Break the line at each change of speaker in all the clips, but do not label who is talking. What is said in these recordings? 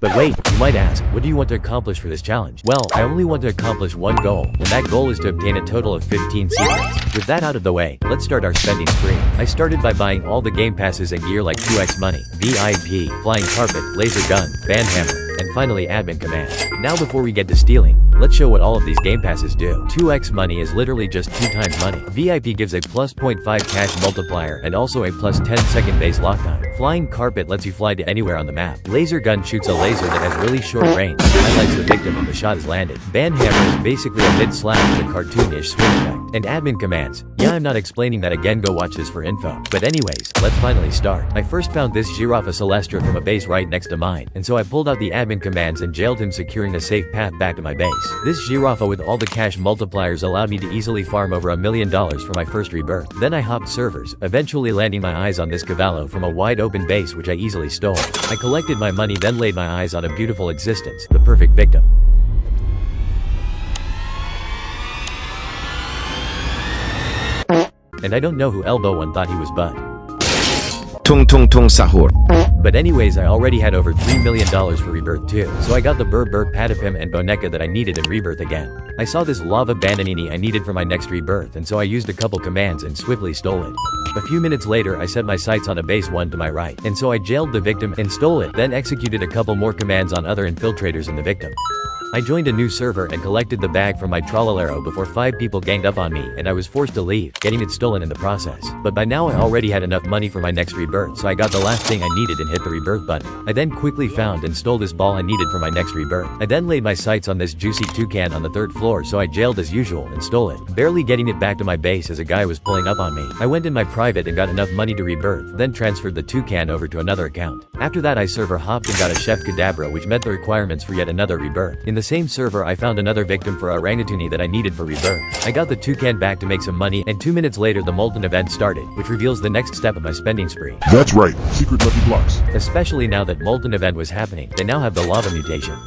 But wait, you might ask, what do you want to accomplish for this challenge? Well, I only want to accomplish one goal, and that goal is to obtain a total of 15 secrets. With that out of the way, let's start our spending spree. I started by buying all the game passes and gear like 2x money, VIP, flying carpet, laser gun, band hammer, and finally admin command. Now before we get to stealing, let's show what all of these game passes do. 2x money is literally just 2 times money. VIP gives a plus 0.5 cash multiplier and also a plus 10 second base lock time. Flying carpet lets you fly to anywhere on the map. Laser gun shoots a laser that has really short range and highlights the victim when the shot is landed. Band hammer is basically a mid-slap with a cartoonish swing effect. And admin commands. Yeah, I'm not explaining that again, go watch this for info. But anyways, let's finally start. I first found this Giraffe Celestra from a base right next to mine, and so I pulled out the admin commands and jailed him, securing a safe path back to my base. This Giraffe with all the cash multipliers allowed me to easily farm over $1 million for my first rebirth. Then I hopped servers, eventually landing my eyes on this Cavallo from a wide open base which I easily stole. I collected my money, then laid my eyes on a beautiful existence, the perfect victim. And I don't know who Elbow One thought he was, but
Tung tung tung sahur.
But anyways, I already had over $3 million for Rebirth too, so I got the Burr Patapim and Boneca that I needed in Rebirth again. I saw this Lava Bandanini I needed for my next Rebirth, and so I used a couple commands and swiftly stole it. A few minutes later, I set my sights on a base 1 to my right, and so I jailed the victim and stole it, then executed a couple more commands on other infiltrators in the victim. I joined a new server and collected the bag from my Trollolero before 5 people ganged up on me and I was forced to leave, getting it stolen in the process. But by now I already had enough money for my next rebirth, so I got the last thing I needed and hit the rebirth button. I then quickly found and stole this ball I needed for my next rebirth. I then laid my sights on this juicy toucan on the 3rd floor, so I jailed as usual and stole it, barely getting it back to my base as a guy was pulling up on me. I went in my private and got enough money to rebirth, then transferred the toucan over to another account. After that I server hopped and got a Chef Cadabra which met the requirements for yet another rebirth. In the same server I found another victim for Orangutuni that I needed for rebirth. I got the toucan back to make some money, and 2 minutes later the Molten event started, which reveals the next step of my spending spree.
That's right, secret lucky blocks.
Especially now that Molten event was happening, they now have the lava mutation.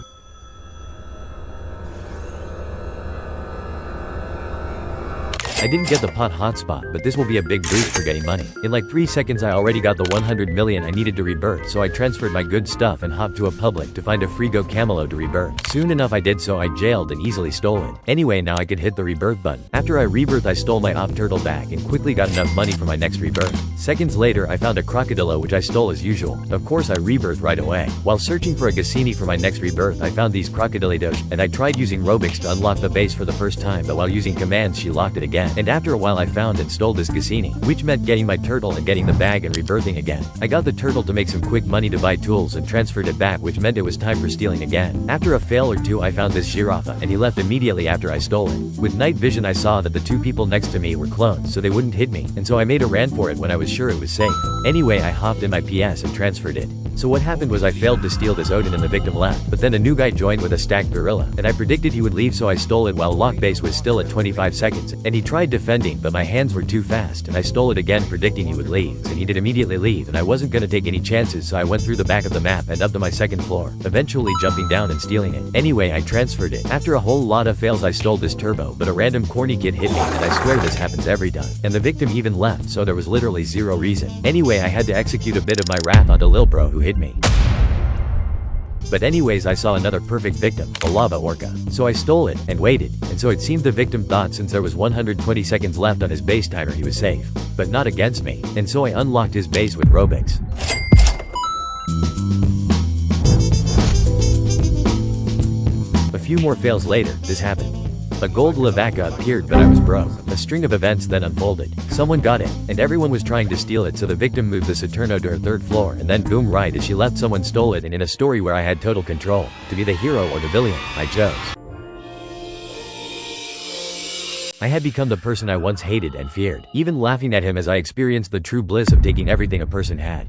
I didn't get the pot hotspot, but this will be a big boost for getting money. In like 3 seconds I already got the 100 million I needed to rebirth, so I transferred my good stuff and hopped to a public to find a Frigo Camelo to rebirth. Soon enough I did so, I jailed and easily stole it. Anyway, now I could hit the rebirth button. After I rebirth I stole my op turtle back and quickly got enough money for my next rebirth. Seconds later I found a crocodilo which I stole as usual. Of course I rebirthed right away. While searching for a Gassini for my next rebirth I found these crocodilitos, and I tried using Robux to unlock the base for the first time, but while using commands she locked it again. And after a while I found and stole this Gassini, which meant getting my turtle and getting the bag and rebirthing again. I got the turtle to make some quick money to buy tools and transferred it back, which meant it was time for stealing again. After a fail or two I found this Giraffe and he left immediately after I stole it. With night vision I saw that the 2 people next to me were clones so they wouldn't hit me, and so I made a ran for it when I was sure it was safe. Anyway, I hopped in my PS and transferred it. So what happened was I failed to steal this Odin and the victim left, but then a new guy joined with a stacked gorilla, and I predicted he would leave so I stole it while lock base was still at 25 seconds, and he tried defending but my hands were too fast and I stole it again predicting he would leave, and he did immediately leave, and I wasn't gonna take any chances so I went through the back of the map and up to my 2nd floor, eventually jumping down and stealing it. Anyway, I transferred it. After a whole lot of fails I stole this turbo, but a random corny kid hit me, and I swear this happens every time. And the victim even left, so there was literally zero reason. Anyway, I had to execute a bit of my wrath onto Lil Bro who hit me. But anyways, I saw another perfect victim, a lava orca. So I stole it, and waited, and so it seemed the victim thought since there was 120 seconds left on his base timer he was safe. But not against me, and so I unlocked his base with Robux. A few more fails later, this happened. A gold Lavaca appeared but I was broke. A string of events then unfolded. Someone got it, and everyone was trying to steal it, so the victim moved the Saturno to her 3rd floor, and then boom, right as she left someone stole it, and in a story where I had total control, to be the hero or the villain, I chose. I had become the person I once hated and feared, even laughing at him as I experienced the true bliss of taking everything a person had.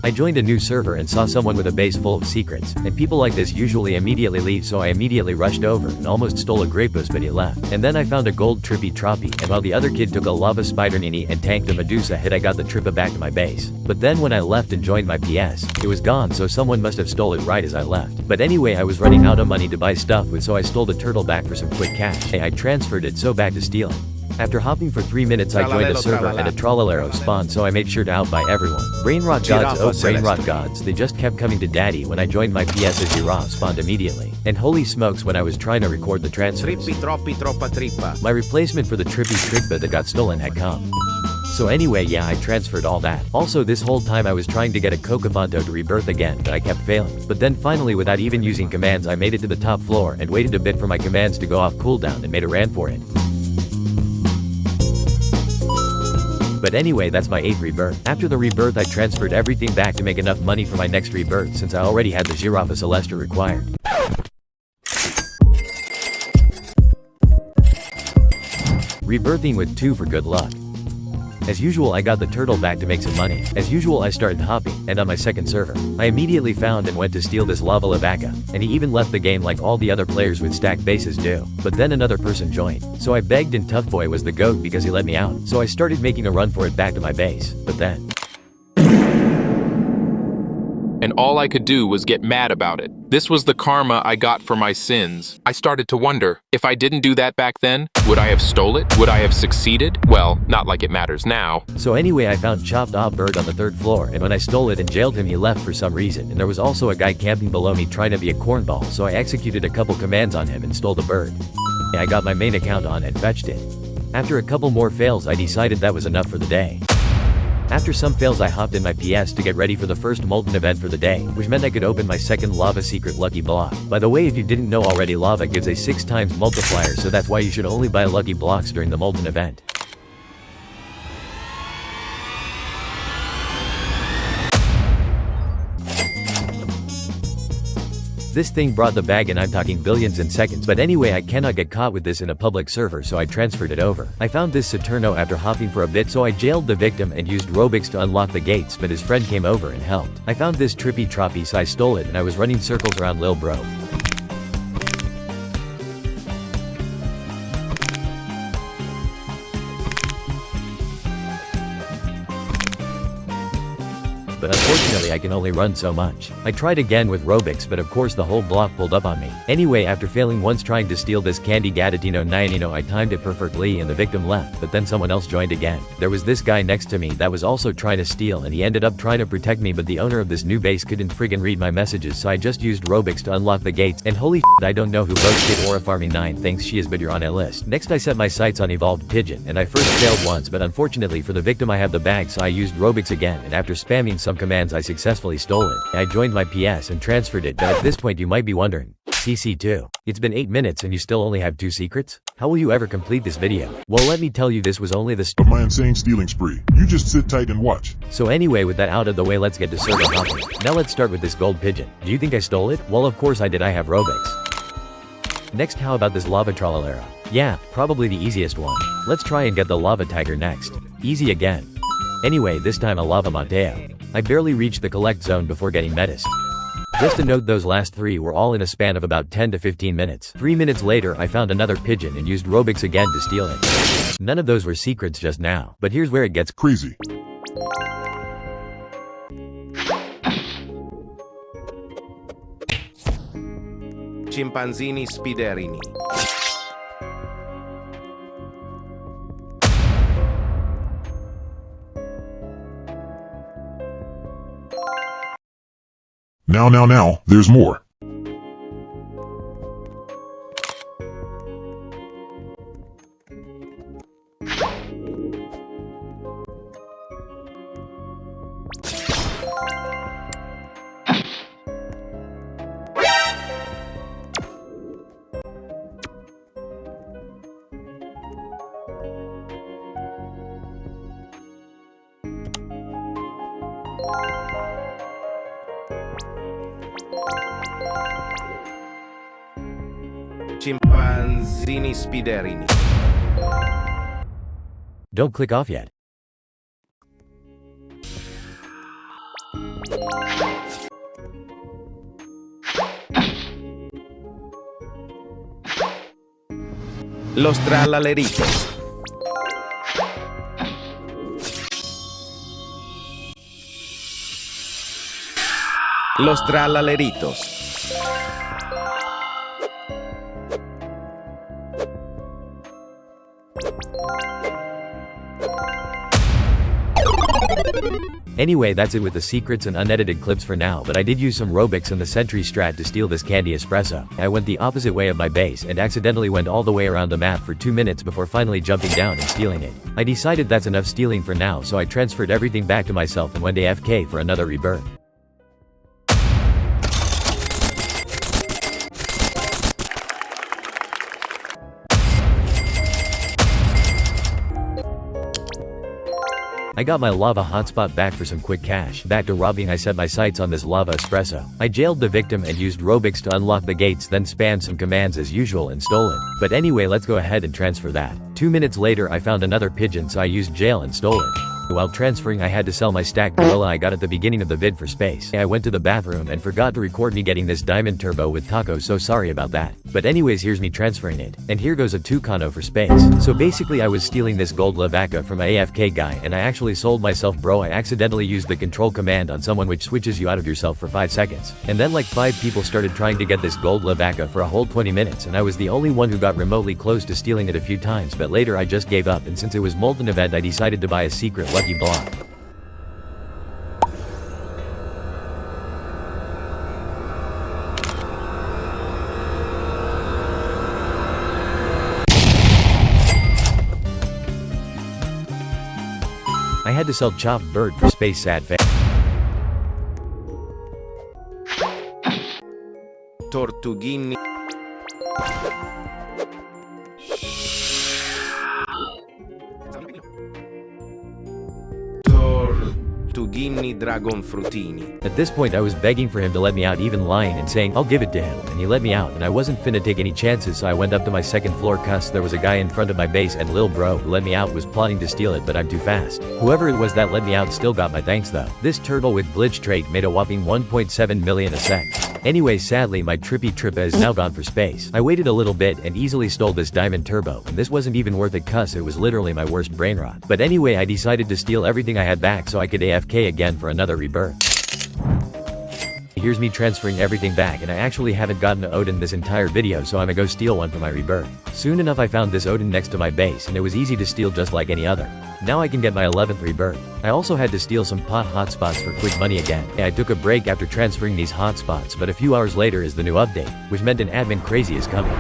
I joined a new server and saw someone with a base full of secrets, and people like this usually immediately leave, so I immediately rushed over and almost stole a Grapus but he left. And then I found a gold Trippy Troppy, and while the other kid took a lava spider nini and tanked a Medusa hit I got the Trippa back to my base. But then when I left and joined my PS, it was gone, so someone must have stole it right as I left. But anyway, I was running out of money to buy stuff with, so I stole the turtle back for some quick cash. I transferred it, so back to stealing. After hopping for 3 minutes, I joined a server and a trollolero spawned, so I made sure to outbuy everyone. Brainrot gods, oh Brainrot gods, they just kept coming to daddy when I joined my PS. A giraffe spawned immediately. And holy smokes, when I was trying to record the transfers, my replacement for the trippy trippa that got stolen had come. So anyway, yeah, I transferred all that. Also, this whole time I was trying to get a Cocafanto to rebirth again, but I kept failing. But then finally, without even using commands, I made it to the top floor and waited a bit for my commands to go off cooldown and made a ran for it. But anyway, that's my 8th rebirth. After the rebirth, I transferred everything back to make enough money for my next rebirth since I already had the Giraffe Celeste required. Rebirthing with 2 for good luck. As usual, I got the turtle back to make some money. As usual, I started hopping, and on my second server, I immediately found and went to steal this lava lavaca, and he even left the game like all the other players with stacked bases do. But then another person joined, so I begged and Tough Boy was the GOAT because he let me out, so I started making a run for it back to my base. But then,
and all I could do was get mad about it. This was the karma I got for my sins. I started to wonder, if I didn't do that back then, would I have stole it? Would I have succeeded? Well, not like it matters now.
So anyway, I found chopped off bird on the 3rd floor, and when I stole it and jailed him, he left for some reason, and there was also a guy camping below me trying to be a cornball, so I executed a couple commands on him and stole the bird. I got my main account on and fetched it. After a couple more fails, I decided that was enough for the day. After some fails, I hopped in my PS to get ready for the first Molten event for the day, which meant I could open my second lava secret lucky block. By the way, if you didn't know already, lava gives a 6 times multiplier, so that's why you should only buy lucky blocks during the Molten event. This thing brought the bag, and I'm talking billions in seconds. But anyway, I cannot get caught with this in a public server, so I transferred it over. I found this Saturno after hopping for a bit, so I jailed the victim and used Robux to unlock the gates, but his friend came over and helped. I found this trippy troppy, so I stole it, and I was running circles around Lil Bro. But unfortunately I can only run so much. I tried again with Robux, but of course the whole block pulled up on me. Anyway, after failing once trying to steal this candy Gatatino Nyanino, I timed it perfectly and the victim left, but then someone else joined again. There was this guy next to me that was also trying to steal, and he ended up trying to protect me, but the owner of this new base couldn't friggin' read my messages, so I just used Robux to unlock the gates, and holy shit, I don't know who votes Kid Aura Farming 9 thinks she is, but you're on a list. Next I set my sights on Evolved Pigeon, and I first failed once, but unfortunately for the victim I have the bag, so I used Robux again, and after spamming some commands I successfully stole it. I joined my PS and transferred it, but at this point you might be wondering, CC2. It's been 8 minutes and you still only have 2 secrets? How will you ever complete this video? Well, let me tell you, this was only the
Of my insane stealing spree. You just sit tight and watch.
So anyway, with that out of the way, let's get to server hopping. Now let's start with this gold pigeon. Do you think I stole it? Well, of course I did, I have Robux. Next, how about this lava trollolero? Yeah, probably the easiest one. Let's try and get the lava tiger next. Easy again. Anyway, this time a lava Mateo. I barely reached the collect zone before getting metis. Just a note, those last 3 were all in a span of about 10 to 15 minutes. 3 minutes later, I found another pigeon and used Robux again to steal it. None of those were secrets just now, but here's where it gets
Crazy.
Chimpanzini spiderini.
Now, there's more.
Chimpanzini spiderini.
Don't click off yet.
Los tralaleritos. Los tralaleritos.
Anyway, that's it with the secrets and unedited clips for now, but I did use some Robux and the Sentry strat to steal this candy espresso. I went the opposite way of my base and accidentally went all the way around the map for 2 minutes before finally jumping down and stealing it. I decided that's enough stealing for now, so I transferred everything back to myself and went AFK for another rebirth. I got my lava hotspot back for some quick cash. Back to robbing, I set my sights on this lava espresso. I jailed the victim and used Robux to unlock the gates, then spammed some commands as usual and stole it. But anyway, let's go ahead and transfer that. 2 minutes later I found another pigeon, so I used jail and stole it. While transferring, I had to sell my stacked gorilla I got at the beginning of the vid for space. I went to the bathroom and forgot to record me getting this diamond turbo with taco, so sorry about that. But anyways, here's me transferring it. And here goes a Tucano for space. So basically I was stealing this gold Lavaca from a AFK guy and I actually sold myself, bro. I accidentally used the control command on someone which switches you out of yourself for 5 seconds. And then like 5 people started trying to get this gold Lavaca for a whole 20 minutes and I was the only one who got remotely close to stealing it a few times, but later I just gave up, and since it was Molten event I decided to buy a secret lucky block. I had to sell chopped bird for space, sad face.
Tortughini. Tortughini dragon frutini.
At this point I was begging for him to let me out, even lying and saying I'll give it to him, and he let me out, and I wasn't finna take any chances, so I went up to my second floor cause there was a guy in front of my base and lil bro who let me out was plotting to steal it, but I'm too fast. Whoever it was that let me out still got my thanks though. This turtle with glitch trait made a whopping 1.7 million a sec. Anyway, sadly my trippy trippa is now gone for space. I waited a little bit and easily stole this diamond turbo, and this wasn't even worth it cuz it was literally my worst brain rot. But anyway, I decided to steal everything I had back so I could AFK again for another rebirth. Here's me transferring everything back, and I actually haven't gotten an Odin this entire video, so I'ma go steal one for my rebirth. Soon enough I found this Odin next to my base and it was easy to steal just like any other. Now I can get my 11th rebirth. I also had to steal some pot hotspots for quick money again. I took a break after transferring these hotspots, but a few hours later is the new update, which meant an admin crazy is coming.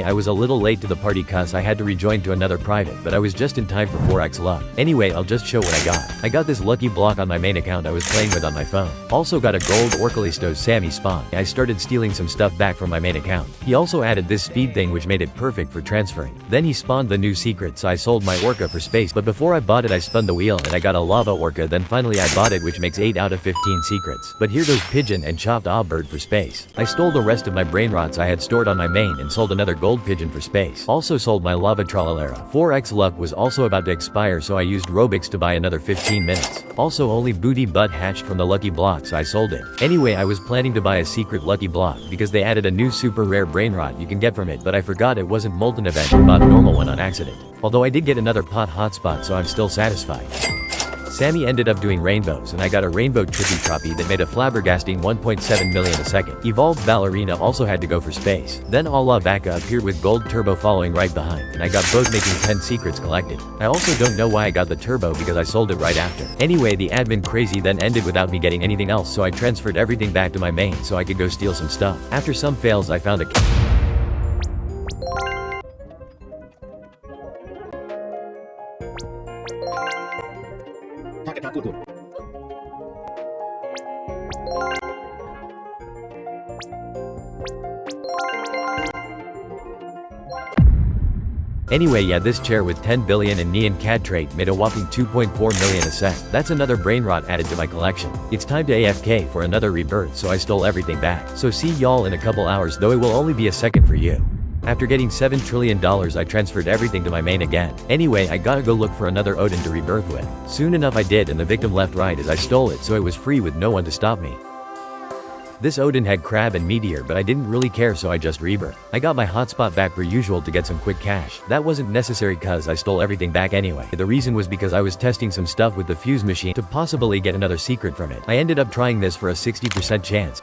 I was a little late to the party cuz I had to rejoin to another private, but I was just in time for 4x luck. Anyway, I'll just show what I got. I got this lucky block on my main account I was playing with on my phone. Also got a gold Orcalistos Sammy spawn. I started stealing some stuff back from my main account. He also added this speed thing which made it perfect for transferring. Then he spawned the new secret, so I sold my orca for space, but before I bought it I spun the wheel and I got a lava orca, then finally I bought it, which makes 8 out of 15 secrets. But here goes pigeon and chopped bird for space. I stole the rest of my brain rots I had stored on my main and sold another gold pigeon for space. Also sold my lava tralalera. 4x luck was also about to expire, so I used Robux to buy another 15 minutes. Also only booty butt hatched from the lucky block, so I sold it. Anyway, I was planning to buy a secret lucky block because they added a new super rare brain rot you can get from it, but I forgot it wasn't Molten event and bought a normal one on accident. Although I did get another pot hotspot, so I'm still satisfied. Sammy ended up doing rainbows and I got a rainbow trippy troppy that made a flabbergasting 1.7 million a second. Evolved ballerina also had to go for space. Then Allah Vaca appeared with gold turbo following right behind, and I got both, making 10 secrets collected. I also don't know why I got the turbo because I sold it right after. Anyway, the admin crazy then ended without me getting anything else, so I transferred everything back to my main so I could go steal some stuff. After some fails I found a Anyway, yeah, this chair with 10 billion and neon CAD trait made a whopping 2.4 million a sec. That's another brain rot added to my collection. It's time to AFK for another rebirth, so I stole everything back. So see y'all in a couple hours, though it will only be a second for you. After getting $7 trillion I transferred everything to my main again. Anyway, I gotta go look for another Odin to rebirth with. Soon enough I did, and the victim left right as I stole it, so it was free with no one to stop me. This Odin had crab and meteor, but I didn't really care, so I just rebirth. I got my hotspot back per usual to get some quick cash. That wasn't necessary cuz I stole everything back anyway. The reason was because I was testing some stuff with the fuse machine to possibly get another secret from it. I ended up trying this for a 60% chance.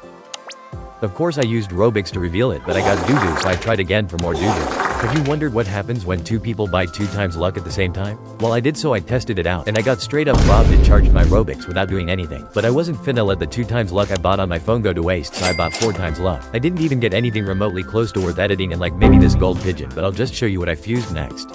Of course I used Robux to reveal it, but I got doo-doo, so I tried again for more doo-doo. Have you wondered what happens when two people buy 2 times luck at the same time? Well, I did, so I tested it out and I got straight up robbed and charged my Robux without doing anything. But I wasn't finna let the 2 times luck I bought on my phone go to waste, so I bought 4 times luck. I didn't even get anything remotely close to worth editing and like maybe this gold pigeon, but I'll just show you what I fused next.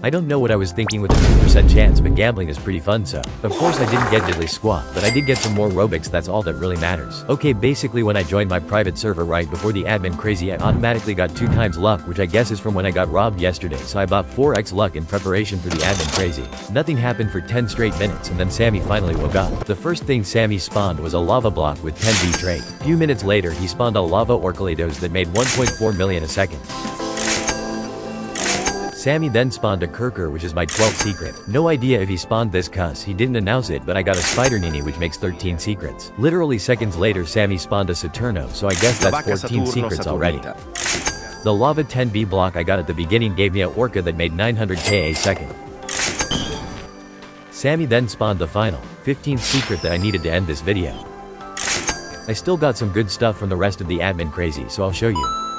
I don't know what I was thinking with a 2% chance, but gambling is pretty fun, so. Of course I didn't get diddly squat, but I did get some more Robux, that's all that really matters. Okay, basically when I joined my private server right before the admin crazy, I automatically got 2 times luck, which I guess is from when I got robbed yesterday, so I bought 4x luck in preparation for the admin crazy. Nothing happened for 10 straight minutes and then Sammy finally woke up. The first thing Sammy spawned was a lava block with 10V trait. Few minutes later he spawned a lava orcalados that made 1.4 million a second. Sammy then spawned a Kirker, which is my 12th secret. No idea if he spawned this cuz he didn't announce it, but I got a Spider Nini which makes 13 secrets. Literally seconds later Sammy spawned a Saturno, so I guess that's 14 secrets already. The lava 10B block I got at the beginning gave me a Orca that made 900k a second. Sammy then spawned the final 15th secret that I needed to end this video. I still got some good stuff from the rest of the admin crazy, so I'll show you.